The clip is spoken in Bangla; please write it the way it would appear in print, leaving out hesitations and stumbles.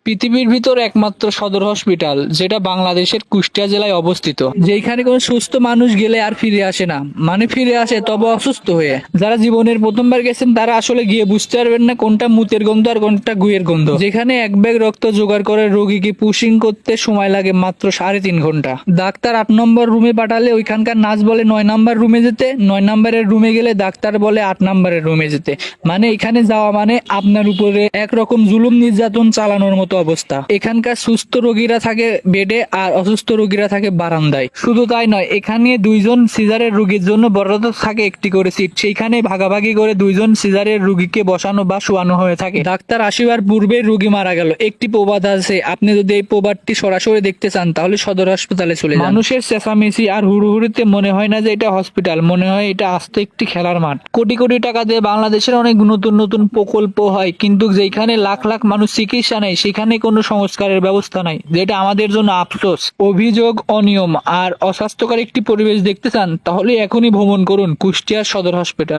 পৃথিবীর ভিতর একমাত্র সদর হসপিটাল যেটা বাংলাদেশের কুষ্টিয়া জেলায় অবস্থিত, যেখানে কোনো সুস্থ মানুষ গেলে আর ফিরে আসে না, মানে ফিরে আসে তবে অসুস্থ হয়ে। যারা জীবনের প্রথমবার গেছেন তারা আসলে গিয়ে বুঝতে পারবেন না কোনটা মুতের গন্ধ আর কোনটা গুয়ের গন্ধ। যেখানে এক ব্যাগ রক্ত জোগাড় করে রোগীকে পুশিং করতে সময় লাগে মাত্র 3.5 ঘন্টা। ডাক্তার 8 নম্বর রুমে পাঠালে ওইখানকার নার্স বলে 9 নম্বর রুমে যেতে, 9 নম্বরের রুমে গেলে ডাক্তার বলে 8 নম্বরের রুমে যেতে। মানে এখানে যাওয়া মানে আপনার উপরে একরকম জুলুম নির্যাতন চালানোর মতো অবস্থা। এখানকার সুস্থ রোগীরা থাকে বেডে আর অসুস্থ রোগীরা থাকে বারান্দায়। শুধু তাই নয়, এখানে 2জন সিজারের রোগীর জন্য বরাদ্দ থাকে একটি করে সিট, সেইখানে ভাগাভাগি করে 2জন সিজারের রোগীকে বসানো বা শোয়ানো হয়ে থাকে। ডাক্তার আসিবার পূর্বে রোগী মারা গেল, একটি প্রবাদ আছে, আপনি যদি এই প্রবাদটি সরাসরি দেখতে চান তাহলে সদর হাসপাতালে চলে যান। মানুষের চেঁচামেচি আর হুড়ুহুড়িতে মনে হয় না যে এটা হসপিটাল, মনে হয় এটা আস্ত একটি খেলার মাঠ। কোটি কোটি টাকা দিয়ে বাংলাদেশের অনেক নতুন নতুন প্রকল্প হয়, কিন্তু যেখানে লাখ লাখ মানুষ চিকিৎসা নেয় সেখানে কোনো সংস্কারের ব্যবস্থা নাই, যেটা আমাদের জন্য আফসোস। অভিযোগ, অনিয়ম আর অস্বাস্থ্যকর একটি পরিবেশ দেখতে চান তাহলে এখনই ভ্রমণ করুন কুষ্টিয়া সদর হসপিটাল।